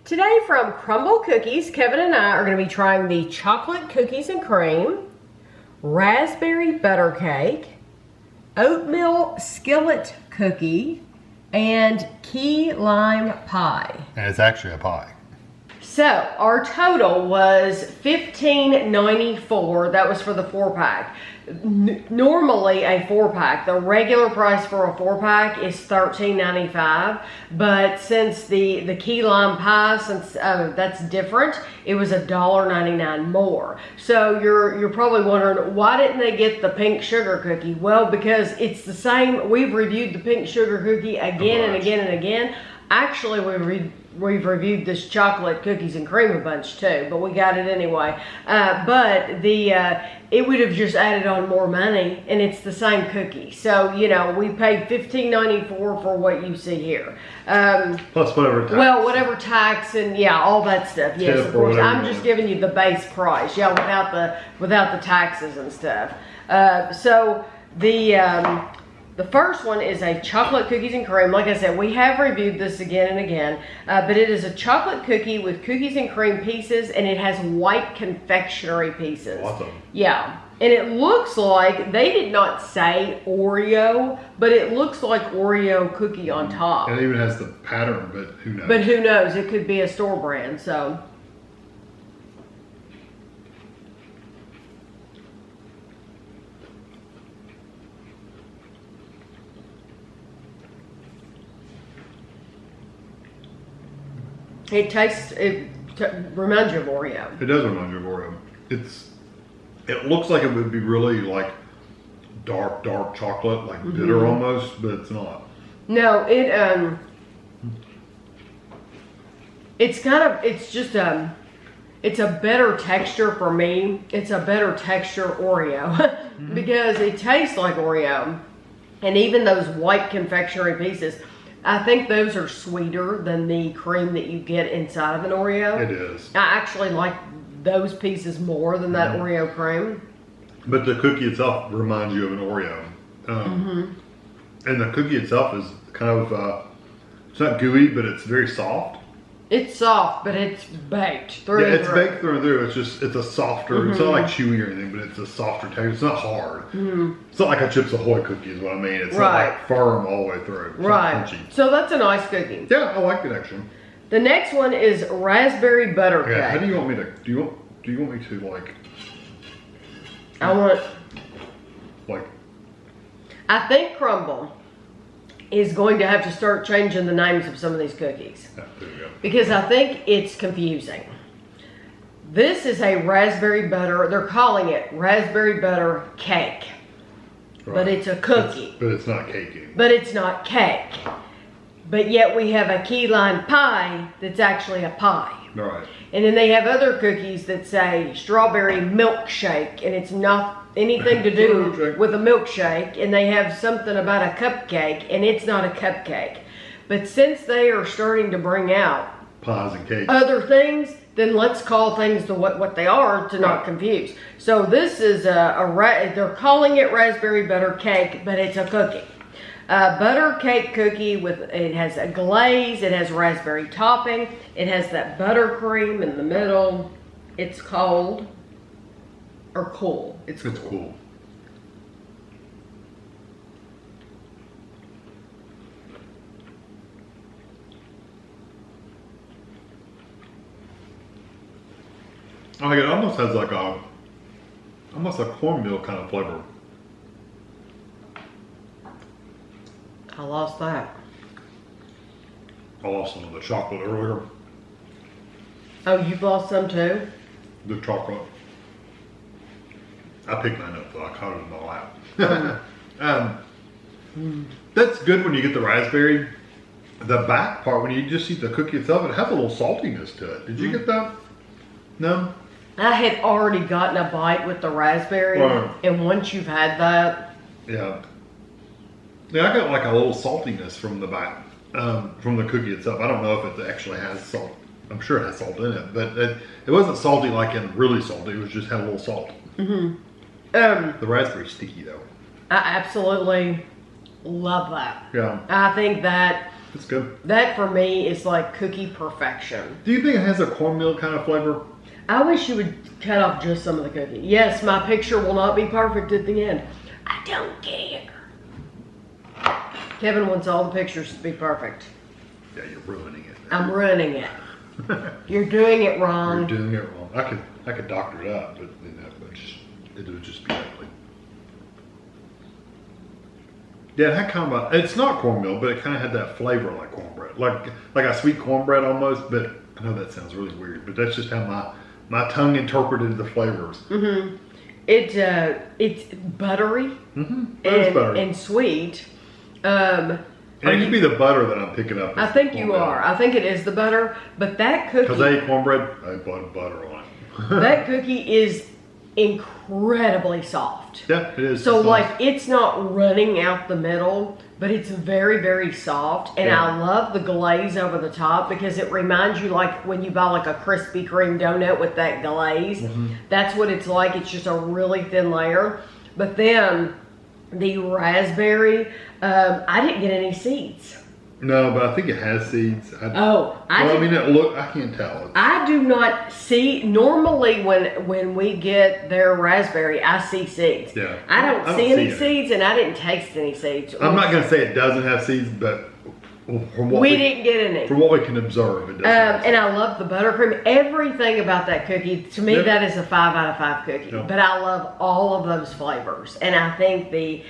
Today from Crumbl Cookies, Kevin and I are going to be trying the chocolate cookies and cream, raspberry butter cake, oatmeal skillet cookie, and key lime pie. And it's actually a pie. So our total was $15.94. That was for the 4-pack. Normally a 4-pack, the regular price for a 4-pack is $13.95. But since the key lime pie, since that's different, it was $1.99 more. So you're probably wondering, why didn't they get the pink sugar cookie? Well, because it's the same. We've reviewed the pink sugar cookie again and again and again. Actually, we've reviewed this chocolate cookies and cream a bunch too, but we got it anyway. But it would have just added on more money, and it's the same cookie. So, you know, we paid $15.94 for what you see here. Plus whatever tax. Well, whatever tax and yeah, all that stuff. Yes, Tip of course. I'm you just want. giving you the base price. Yeah, without the taxes and stuff. So the first one is a chocolate cookies and cream. Like I said, we have reviewed this again and again, but it is a chocolate cookie with cookies and cream pieces, and it has white confectionery pieces. Awesome. Yeah, and it looks like, they did not say Oreo, but it looks like Oreo cookie on top. And it even has the pattern, but who knows? But who knows? It could be a store brand, so. It tastes, reminds you of Oreo. It does remind you of Oreo. It looks like it would be really like dark chocolate, like bitter almost, but it's not. No, it's a better texture for me. It's a better texture Oreo because it tastes like Oreo. And even those white confectionery pieces, I think those are sweeter than the cream that you get inside of an Oreo. It is. I actually like those pieces more than that Oreo cream. But the cookie itself reminds you of an Oreo. And the cookie itself is kind of, it's not gooey, but it's very soft. It's soft, but it's baked through and it's through. baked through and through. It's a softer, it's not like chewy or anything, but it's a softer texture. It's not hard. It's not like a Chips Ahoy cookie is what I mean. It's not like firm all the way through. It's not crunchy. So that's a nice cookie. Yeah, I like it actually. The next one is raspberry butter cake. Yeah, how do you want me to, do you want me to I think Crumbl is going to have to start changing the names of some of these cookies. yeah, there we go. Because I think it's confusing. This is a raspberry butter, they're calling it raspberry butter cake. Right. But it's a cookie. But it's not cakey. But it's not cake. But yet we have a key lime pie that's actually a pie. Right. And then they have other cookies that say strawberry milkshake, and it's not anything to do with a milkshake. And they have something about a cupcake, and it's not a cupcake. But since they are starting to bring out Pies and cakes. other things, then let's call things to what they are to not confuse. So this is they're calling it raspberry butter cake, but it's a cookie. Butter cake cookie it has a glaze, it has raspberry topping, it has that buttercream in the middle. It's cold or cool. It's cool. Like it almost has like almost a cornmeal kind of flavor. I lost that. I lost some of the chocolate earlier. Oh, you've lost some too? The chocolate. I picked mine up though. I caught it in my lap. That's good when you get the raspberry. The back part, when you just eat the cookie itself, it has a little saltiness to it. Did you get that? No? I had already gotten a bite with the raspberry, and once you've had that. Yeah. Yeah, I got like a little saltiness from the back, from the cookie itself. I don't know if it actually has salt. I'm sure it has salt in it, but it wasn't salty like in really salty. It was just had a little salt. The raspberry's sticky though. I absolutely love that. Yeah. I think that It's good. That for me is like cookie perfection. Do you think it has a cornmeal kind of flavor? I wish you would cut off just some of the cookie. Yes, my picture will not be perfect at the end. I don't care. Kevin wants all the pictures to be perfect. Yeah, you're ruining it. I'm ruining it. You're doing it wrong. You're doing it wrong. I could doctor it up, but you know, it would just be ugly. Yeah, it had kind of it's not cornmeal, but it kind of had that flavor like cornbread, like a sweet cornbread almost. But I know that sounds really weird, but that's just how my tongue interpreted the flavors. Mm-hmm. It's buttery, and sweet. And it could be the butter that I'm picking up. I think you are. I think it is the butter, but that cookie. Because I ate cornbread, I put butter on it. That cookie is incredibly soft. Yeah, it is. So like it's not running out the middle, but it's very, very soft. And I love the glaze over the top because it reminds you like when you buy like a Krispy Kreme donut with that glaze. Mm-hmm. That's what it's like. It's just a really thin layer. But then the raspberry, I didn't get any seeds. No, but I think it has seeds. I can't tell. I do not see, normally when we get their raspberry, I see seeds. Yeah. I don't see any seeds, and I didn't taste any seeds. I'm not going to say it doesn't have seeds, but from what we didn't get any. From what we can observe, it doesn't. And I love the buttercream. Everything about that cookie, to me, that is a 5 out of 5 cookie. Yeah. But I love all of those flavors, and I think the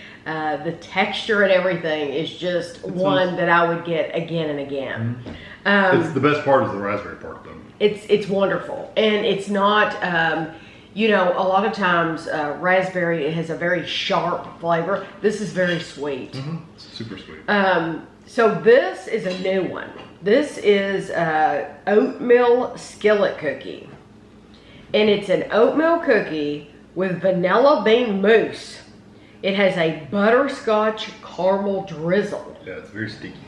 texture and everything is just one that I would get again and again. Mm-hmm. It's the best part is the raspberry part, though. It's wonderful, and it's not. A lot of times raspberry has a very sharp flavor. This is very sweet. Mm-hmm. It's super sweet. So this is a new one. This is Oatmeal Skillet Cookie. And it's an oatmeal cookie with vanilla bean mousse. It has a butterscotch caramel drizzle. Yeah, it's very sticky.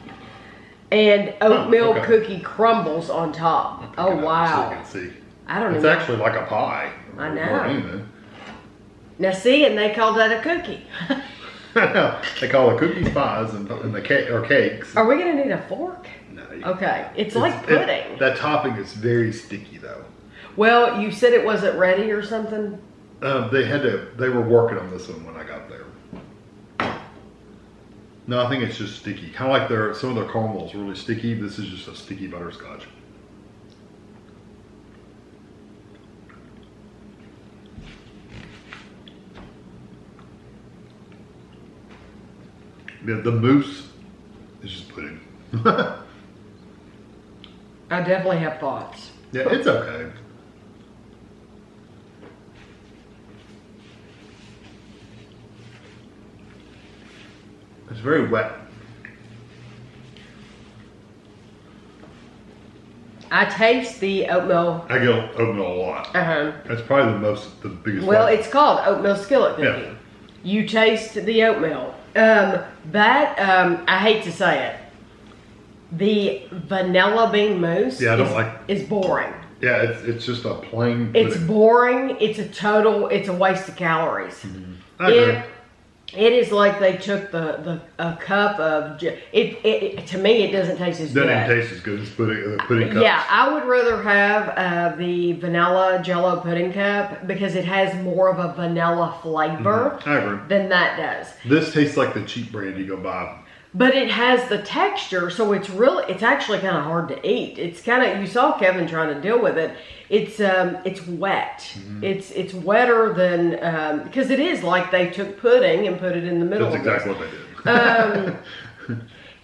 And oatmeal cookie crumbles on top. Oh, wow. So you can see. I don't know. It's actually like a pie. I know. Now see, and they call that a cookie. They call the cookies pies and the cakes. Are we going to need a fork? No. Okay. It's like pudding. That topping is very sticky, though. Well, you said it wasn't ready or something? They were working on this one when I got there. No, I think it's just sticky. Kind of like some of their caramels really sticky. This is just a sticky butterscotch. Yeah, the mousse is just pudding. I definitely have thoughts. Yeah, it's okay. It's very wet. I taste the oatmeal. I get oatmeal a lot. That's probably the biggest. Well, it's called Oatmeal Skillet Cookie. Yeah. You taste the oatmeal. I hate to say it, the vanilla bean mousse is boring. Yeah, it's just a plain. It's boring. It's a waste of calories. Mm-hmm. I agree. It is like they took a cup of it. To me, it doesn't taste as good. Doesn't taste as good as pudding cups. Yeah, I would rather have the vanilla Jello pudding cup because it has more of a vanilla flavor than that does. This tastes like the cheap brand you go buy. But it has the texture, so it's actually kind of hard to eat. It's kind of, you saw Kevin trying to deal with it. It's wet. Mm-hmm. It's wetter than, because it is like they took pudding and put it in the middle. That's exactly what they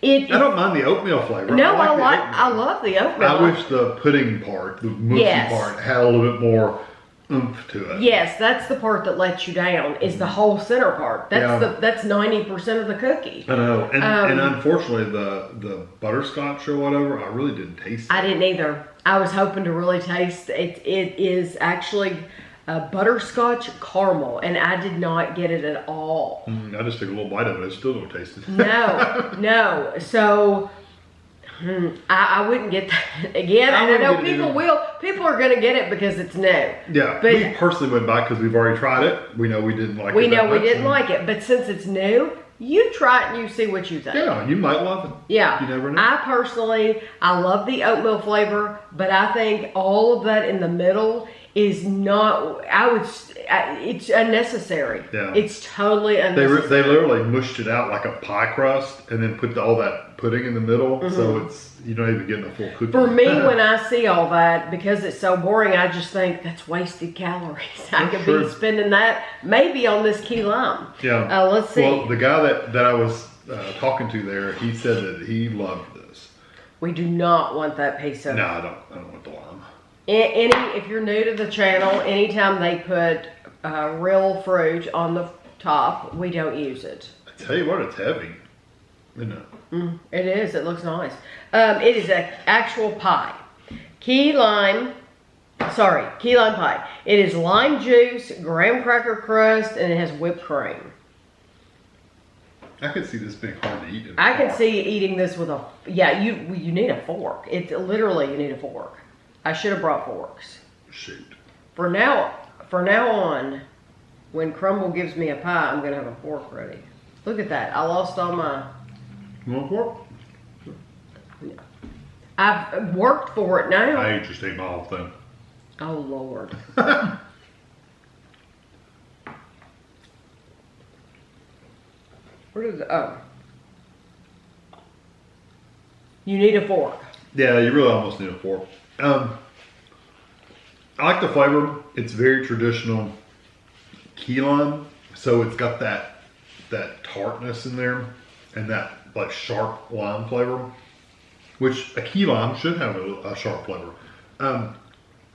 did. I don't mind the oatmeal flavor. No, I love the oatmeal. I wish the pudding part, the moussey part, had a little bit more oomph to it. Yes, that's the part that lets you down, is the whole center part. That's 90% of the cookie. I know. And unfortunately the butterscotch or whatever, I really didn't taste it. I didn't either. I was hoping to really taste it. It is actually butterscotch caramel, and I did not get it at all. I just took a little bite of it. I still don't taste it. No. So I wouldn't get that again. I know people will. People are going to get it because it's new. Yeah, but we personally wouldn't buy it because we've already tried it. We know we didn't like it. We know we didn't like it, but since it's new, You try it and you see what you think. Yeah, you might love it. Yeah. You never know. I love the oatmeal flavor, but I think all of that in the middle is not, it's unnecessary. Yeah. It's totally unnecessary. They literally mushed it out like a pie crust and then put all that pudding in the middle. Mm-hmm. So you're not even getting a full cookie. For me, when I see all that, because it's so boring, I just think that's wasted calories. I could be spending that maybe on this key lime. Yeah. Let's see. Well, the guy that I was talking to there, he said that he loved this. We do not want that piece of. No, I don't want the lime. If you're new to the channel, anytime they put real fruit on the top, we don't use it. I tell you what, it's heavy. Isn't it? It is. It looks nice. It is an actual pie. Key lime pie. It is lime juice, graham cracker crust, and it has whipped cream. I could see this being hard to eat. I can see eating this with you need a fork. It's literally, you need a fork. I should have brought forks. Shoot. For now on, when Crumbl gives me a pie, I'm going to have a fork ready. Look at that. I lost all my... You want a fork? I've worked for it now. I just ate my whole thing. Oh, Lord. Where did you need a fork. Yeah, you really almost need a fork. I like the flavor. It's very traditional key lime, so it's got that tartness in there and that like sharp lime flavor, which a key lime should have a sharp flavor. I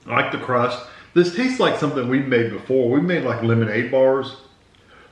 like the crust. This tastes like something we've made before. We've made like lemonade bars.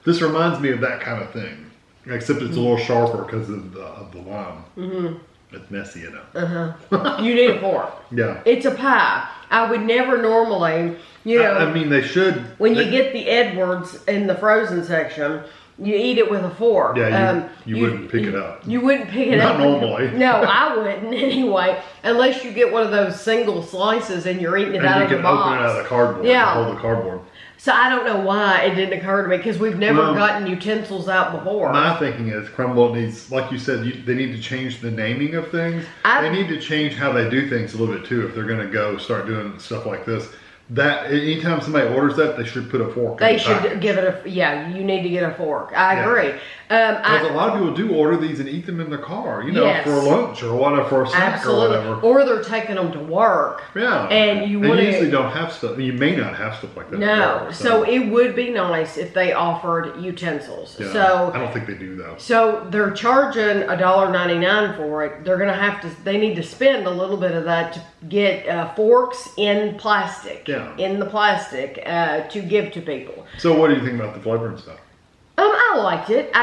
This reminds me of that kind of thing, except it's a little sharper because of the lime. Mm-hmm. It's messy, you know. You need a fork. Yeah. It's a pie. I would never normally, I mean, they should. When you get the Edwards in the frozen section, you eat it with a fork. Yeah, you wouldn't pick it up. You wouldn't pick it up. Not normally. No, I wouldn't anyway, unless you get one of those single slices and you're eating it out of the box. And you can open it out of the cardboard. Yeah. Hold the cardboard. So I don't know why it didn't occur to me, because we've never gotten utensils out before. My thinking is Crumbl needs, like you said, they need to change the naming of things. They need to change how they do things a little bit too if they're going to go start doing stuff like this. That anytime somebody orders that, they should put a fork. They should give it you need to get a fork. I agree. Because a lot of people do order these and eat them in the car, yes. for lunch or whatever, for a snack or whatever. Or they're taking them to work. Yeah. And you usually don't have stuff. You may not have stuff like that. No. Work, so it would be nice if they offered utensils. Yeah, so I don't think they do though. So they're charging $1.99 for it. They're gonna have to. They need to spend a little bit of that to get forks in plastic. Yeah. In the plastic to give to people. So what do you think about the flavor and stuff? I liked it.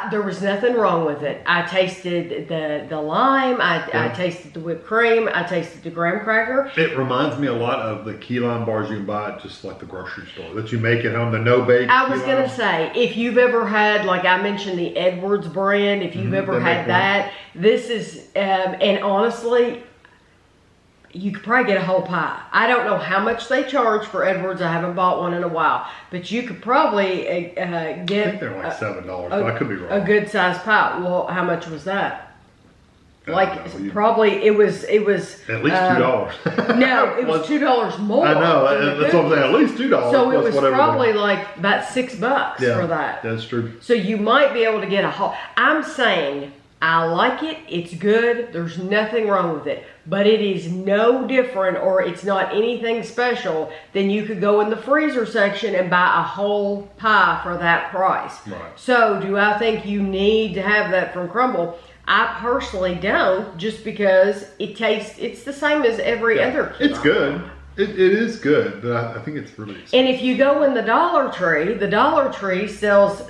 There was nothing wrong with it. I tasted the lime. I tasted the whipped cream. I tasted the graham cracker. It reminds me a lot of the key lime bars you can buy at just like the grocery store that you make at home. The no bake. I was gonna say, if you've ever had, like I mentioned, the Edwards brand. If you've ever had that, this is. And honestly, you could probably get a whole pie. I don't know how much they charge for Edwards. I haven't bought one in a while. But you could probably get... I think they're like $7, but I could be wrong. A good sized pie. Well, how much was that? Probably it was at least $2. No, it was $2 more. I know, that's what I'm saying. At least $2. So it was probably like about $6 for that. That's true. So you might be able to get a whole... I'm saying... I like it. It's good. There's nothing wrong with it. But it is no different, or it's not anything special than you could go in the freezer section and buy a whole pie for that price. Right. So do I think you need to have that from Crumbl? I personally don't, just because it's the same as every other. It's good. It is good, but I think it's really expensive. And if you go in the Dollar Tree sells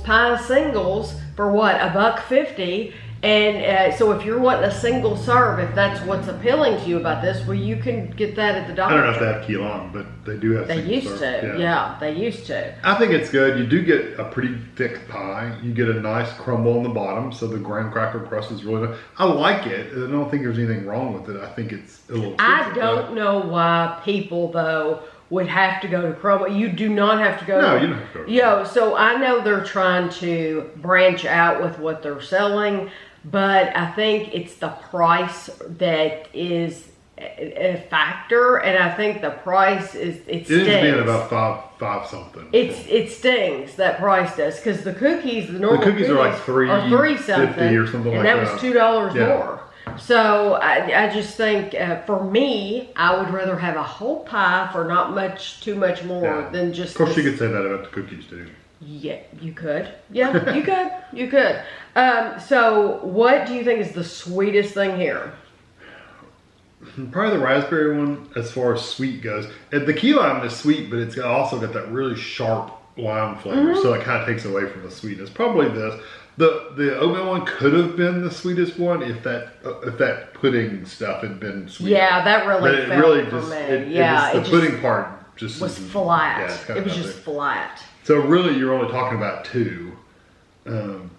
pie singles for what, $1.50, and so if you're wanting a single serve, if that's what's appealing to you about this, well, you can get that at the Dollar Tree. I don't know if they have key lime, but they do have. They used to, yeah, they used to. I think it's good. You do get a pretty thick pie. You get a nice crumble on the bottom, so the graham cracker crust is really good. I like it. I don't think there's anything wrong with it. I think it's a little. I don't know why people though would have to go to Crumbl. You do not have to go. No, you don't have to go to Yo, so I know they're trying to branch out with what they're selling, but I think it's the price that is a factor, and I think the price is it stings. It is being about five something. It stings, that price does, because the cookies, the normal cookies are like three something, or something and like that was $2 more. So I just think for me, I would rather have a whole pie for not too much more than just. Of course, you could say that about the cookies too. Yeah, you could. Yeah, you could. So what do you think is the sweetest thing here? Probably the raspberry one, as far as sweet goes. And the key lime is sweet, but it's also got that really sharp lime flavor, so it kind of takes away from the sweetness. Probably this. The oatmeal one could have been the sweetest one if that pudding stuff had been sweet. Yeah, that really felt for me. The pudding part just was flat. Yeah, it was just flat. So really, you're only talking about two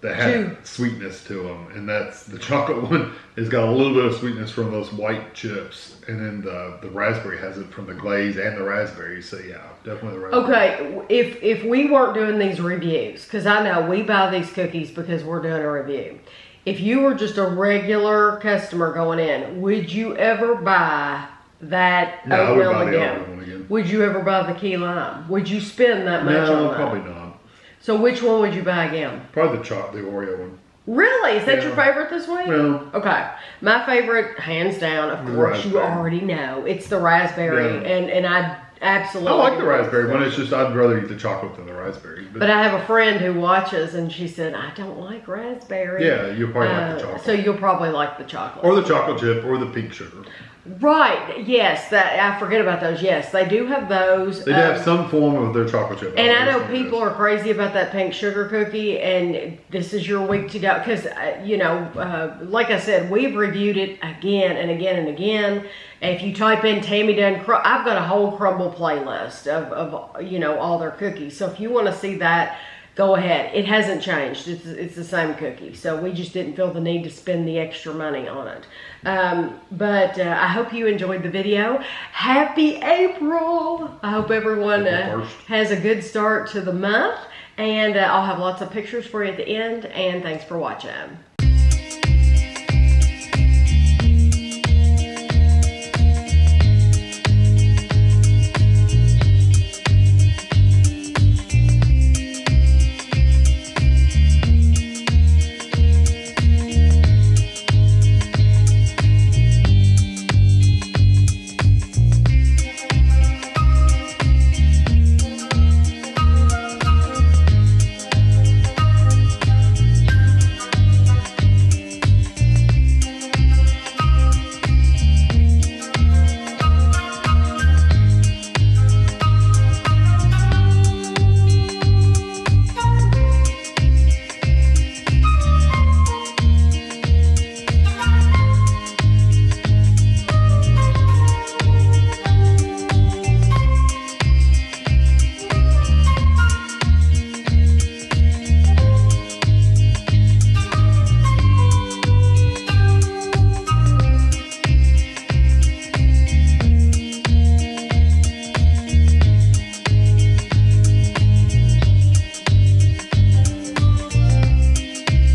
that had sweetness to them, and that's the chocolate one has got a little bit of sweetness from those white chips, and then the raspberry has it from the glaze and the raspberry. So yeah, definitely the raspberry. Okay, if we weren't doing these reviews, because I know we buy these cookies because we're doing a review. If you were just a regular customer going in, would you ever buy that oatmeal again? Would you ever buy the key lime? Would you spend that much on that? No, probably not. So which one would you buy again? Probably the Oreo one. Really? Is that your favorite this week? No. Okay. My favorite, hands down, of course, you already know. It's the raspberry, and I absolutely... I like the raspberry one. It's just I'd rather eat the chocolate than the raspberry. But I have a friend who watches, and she said, I don't like raspberry. Yeah, you'll probably like the chocolate. So you'll probably like the chocolate. Or the chocolate chip, or the pink sugar. Right, yes, I forget about those. Yes, they do have those. They do have some form of their chocolate chip. And I know people are crazy about that pink sugar cookie, and this is your week to go. Because, like I said, we've reviewed it again and again and again. If you type in Tammy Dunn, I've got a whole Crumbl playlist of all their cookies. So if you want to see that, go ahead. It hasn't changed. It's the same cookie. So we just didn't feel the need to spend the extra money on it. But I hope you enjoyed the video. Happy April! I hope everyone has a good start to the month. And I'll have lots of pictures for you at the end. And thanks for watching.